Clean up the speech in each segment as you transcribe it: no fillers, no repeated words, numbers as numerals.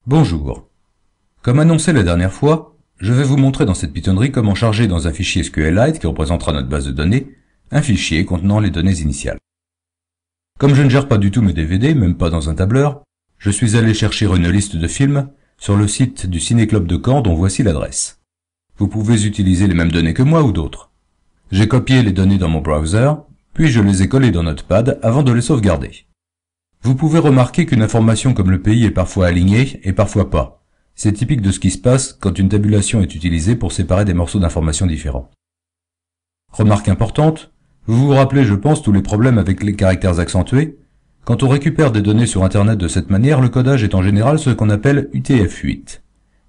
Bonjour. Comme annoncé la dernière fois, je vais vous montrer dans cette pitonnerie comment charger dans un fichier SQLite qui représentera notre base de données, un fichier contenant les données initiales. Comme je ne gère pas du tout mes DVD, même pas dans un tableur, je suis allé chercher une liste de films sur le site du Ciné-Club de Caen dont voici l'adresse. Vous pouvez utiliser les mêmes données que moi ou d'autres. J'ai copié les données dans mon browser, puis je les ai collées dans Notepad avant de les sauvegarder. Vous pouvez remarquer qu'une information comme le pays est parfois alignée et parfois pas. C'est typique de ce qui se passe quand une tabulation est utilisée pour séparer des morceaux d'informations différents. Remarque importante, vous vous rappelez, je pense, tous les problèmes avec les caractères accentués. Quand on récupère des données sur Internet de cette manière, le codage est en général ce qu'on appelle UTF-8.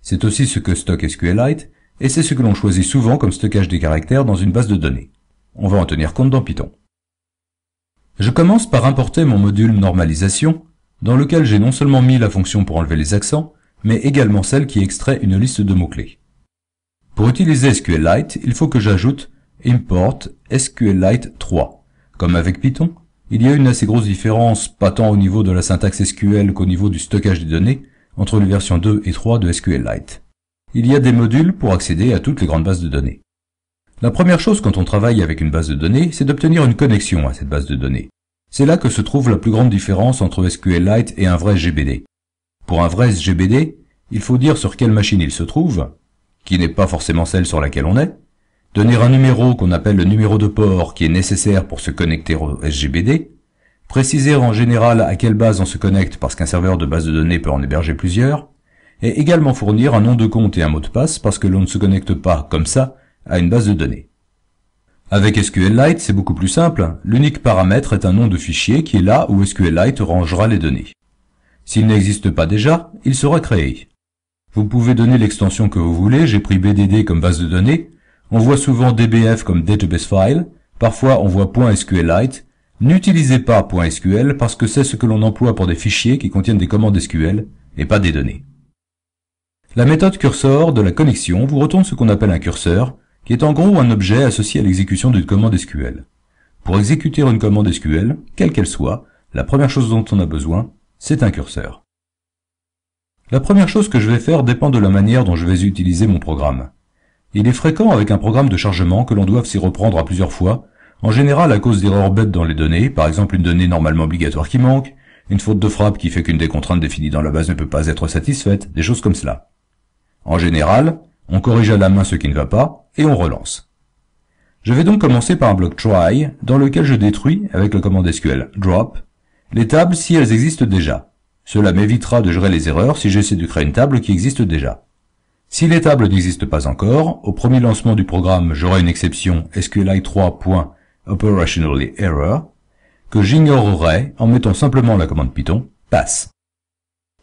C'est aussi ce que stocke SQLite, et c'est ce que l'on choisit souvent comme stockage des caractères dans une base de données. On va en tenir compte dans Python. Je commence par importer mon module normalisation, dans lequel j'ai non seulement mis la fonction pour enlever les accents, mais également celle qui extrait une liste de mots-clés. Pour utiliser SQLite, il faut que j'ajoute import SQLite 3. Comme avec Python, il y a une assez grosse différence, pas tant au niveau de la syntaxe SQL qu'au niveau du stockage des données, entre les versions 2 et 3 de SQLite. Il y a des modules pour accéder à toutes les grandes bases de données. La première chose quand on travaille avec une base de données, c'est d'obtenir une connexion à cette base de données. C'est là que se trouve la plus grande différence entre SQLite et un vrai SGBD. Pour un vrai SGBD, il faut dire sur quelle machine il se trouve, qui n'est pas forcément celle sur laquelle on est, donner un numéro qu'on appelle le numéro de port qui est nécessaire pour se connecter au SGBD, préciser en général à quelle base on se connecte parce qu'un serveur de base de données peut en héberger plusieurs, et également fournir un nom de compte et un mot de passe parce que l'on ne se connecte pas comme ça à une base de données. Avec SQLite, c'est beaucoup plus simple, l'unique paramètre est un nom de fichier qui est là où SQLite rangera les données. S'il n'existe pas déjà, il sera créé. Vous pouvez donner l'extension que vous voulez, j'ai pris BDD comme base de données, on voit souvent DBF comme Database File, parfois on voit .SQLite, n'utilisez pas .SQL parce que c'est ce que l'on emploie pour des fichiers qui contiennent des commandes SQL et pas des données. La méthode cursor de la connexion vous retourne ce qu'on appelle un curseur, qui est en gros un objet associé à l'exécution d'une commande SQL. Pour exécuter une commande SQL, quelle qu'elle soit, la première chose dont on a besoin, c'est un curseur. La première chose que je vais faire dépend de la manière dont je vais utiliser mon programme. Il est fréquent avec un programme de chargement que l'on doive s'y reprendre à plusieurs fois, en général à cause d'erreurs bêtes dans les données, par exemple une donnée normalement obligatoire qui manque, une faute de frappe qui fait qu'une des contraintes définies dans la base ne peut pas être satisfaite, des choses comme cela. En général, on corrige à la main ce qui ne va pas, et on relance. Je vais donc commencer par un bloc try, dans lequel je détruis, avec la commande SQL drop, les tables si elles existent déjà. Cela m'évitera de gérer les erreurs si j'essaie de créer une table qui existe déjà. Si les tables n'existent pas encore, au premier lancement du programme, j'aurai une exception SQLite3.operationallyerror, que j'ignorerai en mettant simplement la commande Python pass.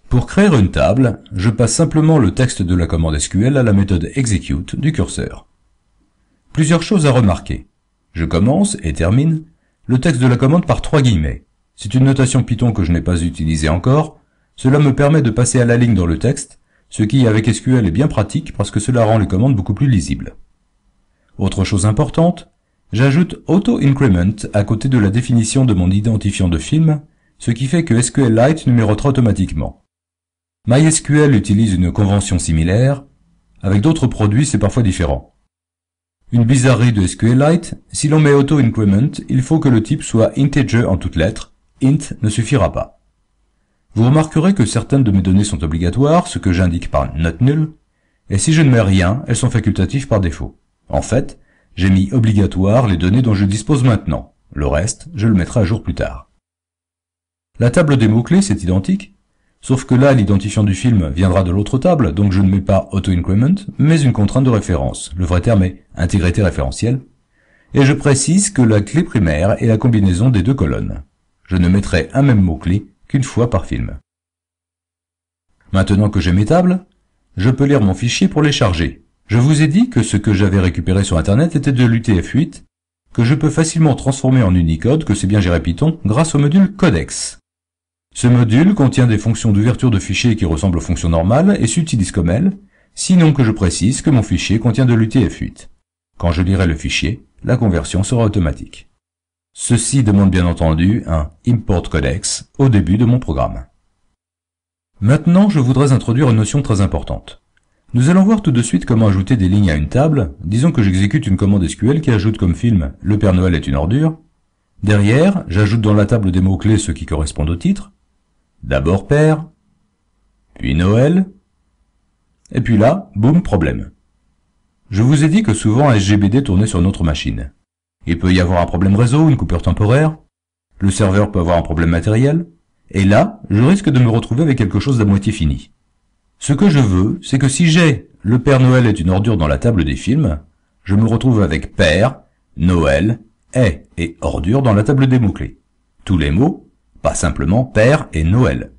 Pour créer une table, je passe simplement le texte de la commande SQL à la méthode execute du curseur. Plusieurs choses à remarquer. Je commence et termine le texte de la commande par 3 guillemets. C'est une notation Python que je n'ai pas utilisée encore. Cela me permet de passer à la ligne dans le texte, ce qui avec SQL est bien pratique parce que cela rend les commandes beaucoup plus lisibles. Autre chose importante, j'ajoute auto-increment à côté de la définition de mon identifiant de film, ce qui fait que SQLite numérotera automatiquement. MySQL utilise une convention similaire, avec d'autres produits c'est parfois différent. Une bizarrerie de SQLite, si l'on met auto-increment, il faut que le type soit integer en toutes lettres, int ne suffira pas. Vous remarquerez que certaines de mes données sont obligatoires, ce que j'indique par not null, et si je ne mets rien, elles sont facultatives par défaut. En fait, j'ai mis obligatoire les données dont je dispose maintenant. Le reste, je le mettrai à jour plus tard. La table des mots-clés, c'est identique, sauf que là, l'identifiant du film viendra de l'autre table, donc je ne mets pas auto-increment, mais une contrainte de référence. Le vrai terme est intégrité référentielle. Et je précise que la clé primaire est la combinaison des deux colonnes. Je ne mettrai un même mot-clé qu'une fois par film. Maintenant que j'ai mes tables, je peux lire mon fichier pour les charger. Je vous ai dit que ce que j'avais récupéré sur Internet était de l'UTF-8, que je peux facilement transformer en Unicode, que c'est bien géré Python, grâce au module codex. Ce module contient des fonctions d'ouverture de fichiers qui ressemblent aux fonctions normales et s'utilisent comme elles, sinon que je précise que mon fichier contient de l'UTF-8. Quand je lirai le fichier, la conversion sera automatique. Ceci demande bien entendu un import codex au début de mon programme. Maintenant, je voudrais introduire une notion très importante. Nous allons voir tout de suite comment ajouter des lignes à une table. Disons que j'exécute une commande SQL qui ajoute comme film « Le Père Noël est une ordure ». Derrière, j'ajoute dans la table des mots-clés ceux qui correspondent au titre. D'abord Père, puis Noël, et puis là, boum, problème. Je vous ai dit que souvent un SGBD tournait sur notre machine. Il peut y avoir un problème réseau, une coupure temporaire, le serveur peut avoir un problème matériel, et là, je risque de me retrouver avec quelque chose d'à moitié fini. Ce que je veux, c'est que si j'ai « Le Père Noël est une ordure » dans la table des films, je me retrouve avec « Père »,« Noël »,« est » et « ordure » dans la table des mots-clés. Tous les mots, pas simplement « Père » et « Noël ».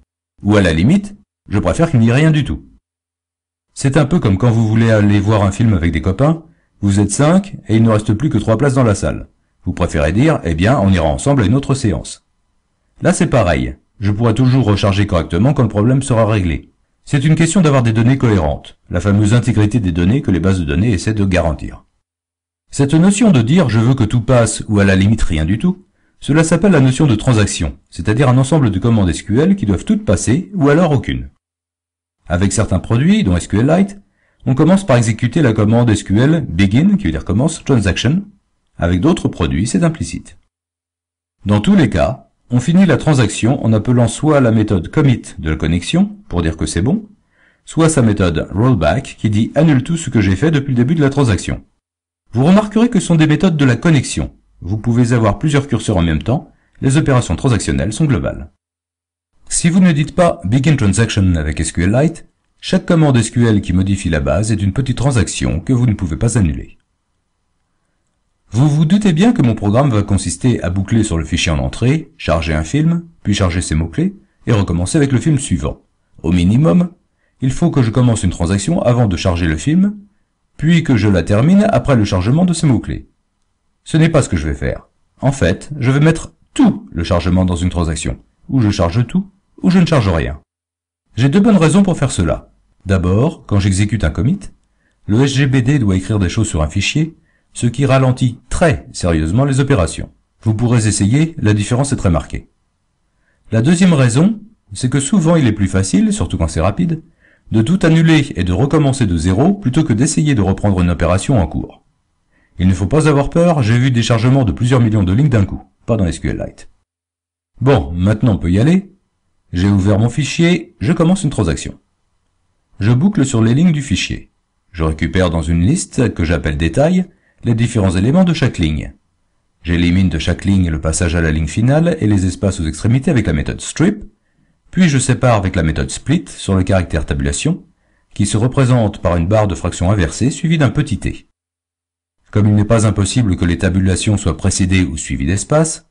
Ou à la limite, je préfère qu'il n'y ait rien du tout. C'est un peu comme quand vous voulez aller voir un film avec des copains, vous êtes 5 et il ne reste plus que 3 places dans la salle. Vous préférez dire « Eh bien, on ira ensemble à une autre séance ». Là, c'est pareil. Je pourrai toujours recharger correctement quand le problème sera réglé. C'est une question d'avoir des données cohérentes, la fameuse intégrité des données que les bases de données essaient de garantir. Cette notion de dire « je veux que tout passe » ou à la limite rien du tout, cela s'appelle la notion de transaction, c'est-à-dire un ensemble de commandes SQL qui doivent toutes passer ou alors aucune. Avec certains produits, dont SQLite, on commence par exécuter la commande SQL begin, qui veut dire commence, transaction. Avec d'autres produits, c'est implicite. Dans tous les cas, on finit la transaction en appelant soit la méthode commit de la connexion, pour dire que c'est bon, soit sa méthode rollback, qui dit annule tout ce que j'ai fait depuis le début de la transaction. Vous remarquerez que ce sont des méthodes de la connexion. Vous pouvez avoir plusieurs curseurs en même temps, les opérations transactionnelles sont globales. Si vous ne dites pas begin transaction avec SQLite, chaque commande SQL qui modifie la base est une petite transaction que vous ne pouvez pas annuler. Vous vous doutez bien que mon programme va consister à boucler sur le fichier en entrée, charger un film, puis charger ses mots-clés, et recommencer avec le film suivant. Au minimum, il faut que je commence une transaction avant de charger le film, puis que je la termine après le chargement de ses mots-clés. Ce n'est pas ce que je vais faire. En fait, je vais mettre tout le chargement dans une transaction, ou je charge tout, ou je ne charge rien. J'ai deux bonnes raisons pour faire cela. D'abord, quand j'exécute un commit, le SGBD doit écrire des choses sur un fichier, ce qui ralentit très sérieusement les opérations. Vous pourrez essayer, la différence est très marquée. La deuxième raison, c'est que souvent il est plus facile, surtout quand c'est rapide, de tout annuler et de recommencer de zéro plutôt que d'essayer de reprendre une opération en cours. Il ne faut pas avoir peur, j'ai vu des chargements de plusieurs millions de lignes d'un coup, pas dans SQLite. Bon, maintenant on peut y aller. J'ai ouvert mon fichier, je commence une transaction. Je boucle sur les lignes du fichier. Je récupère dans une liste que j'appelle détail les différents éléments de chaque ligne. J'élimine de chaque ligne le passage à la ligne finale et les espaces aux extrémités avec la méthode strip, puis je sépare avec la méthode split sur le caractère tabulation, qui se représente par une barre de fraction inversée suivie d'un petit t. Comme il n'est pas impossible que les tabulations soient précédées ou suivies d'espaces,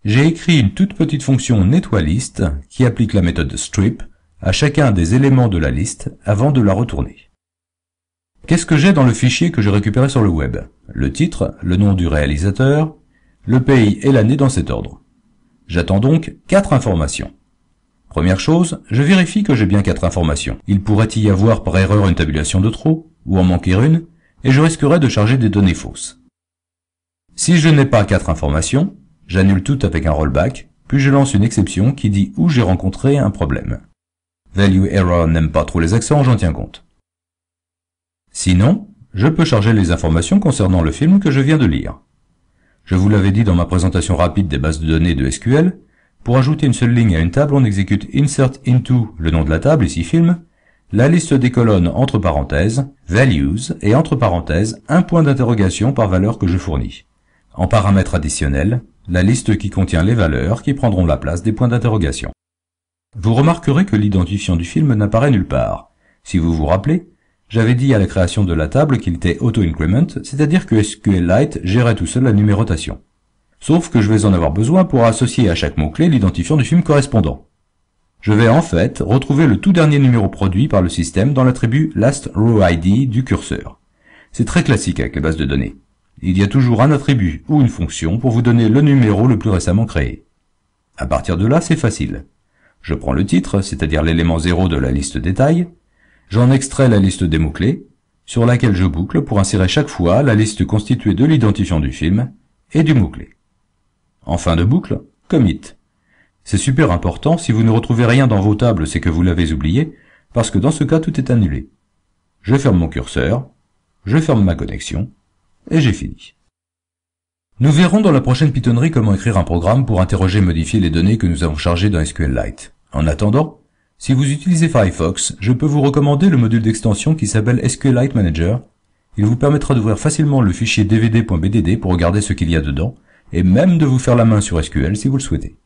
j'ai écrit une toute petite fonction nettoiList qui applique la méthode strip à chacun des éléments de la liste avant de la retourner. Qu'est-ce que j'ai dans le fichier que j'ai récupéré sur le web? Le titre, le nom du réalisateur, le pays et l'année dans cet ordre. J'attends donc 4 informations. Première chose, je vérifie que j'ai bien 4 informations. Il pourrait y avoir par erreur une tabulation de trop, ou en manquer une, et je risquerais de charger des données fausses. Si je n'ai pas 4 informations, j'annule tout avec un rollback, puis je lance une exception qui dit où j'ai rencontré un problème. Value Error n'aime pas trop les accents, j'en tiens compte. Sinon, je peux charger les informations concernant le film que je viens de lire. Je vous l'avais dit dans ma présentation rapide des bases de données de SQL, pour ajouter une seule ligne à une table, on exécute insert into, le nom de la table, ici film, la liste des colonnes entre parenthèses, values, et entre parenthèses, un point d'interrogation par valeur que je fournis. En paramètre additionnel, la liste qui contient les valeurs qui prendront la place des points d'interrogation. Vous remarquerez que l'identifiant du film n'apparaît nulle part. Si vous vous rappelez, j'avais dit à la création de la table qu'il était auto-increment, c'est-à-dire que SQLite gérait tout seul la numérotation. Sauf que je vais en avoir besoin pour associer à chaque mot-clé l'identifiant du film correspondant. Je vais en fait retrouver le tout dernier numéro produit par le système dans l'attribut lastRowID du curseur. C'est très classique avec les bases de données. Il y a toujours un attribut ou une fonction pour vous donner le numéro le plus récemment créé. À partir de là, c'est facile. Je prends le titre, c'est-à-dire l'élément 0 de la liste détail, j'en extrais la liste des mots-clés, sur laquelle je boucle pour insérer chaque fois la liste constituée de l'identifiant du film et du mot-clé. En fin de boucle, commit. C'est super important, si vous ne retrouvez rien dans vos tables, c'est que vous l'avez oublié, parce que dans ce cas, tout est annulé. Je ferme mon curseur, je ferme ma connexion, et j'ai fini. Nous verrons dans la prochaine Pythonnerie comment écrire un programme pour interroger et modifier les données que nous avons chargées dans SQLite. En attendant, si vous utilisez Firefox, je peux vous recommander le module d'extension qui s'appelle SQLite Manager. Il vous permettra d'ouvrir facilement le fichier dvd.bdd pour regarder ce qu'il y a dedans, et même de vous faire la main sur SQL si vous le souhaitez.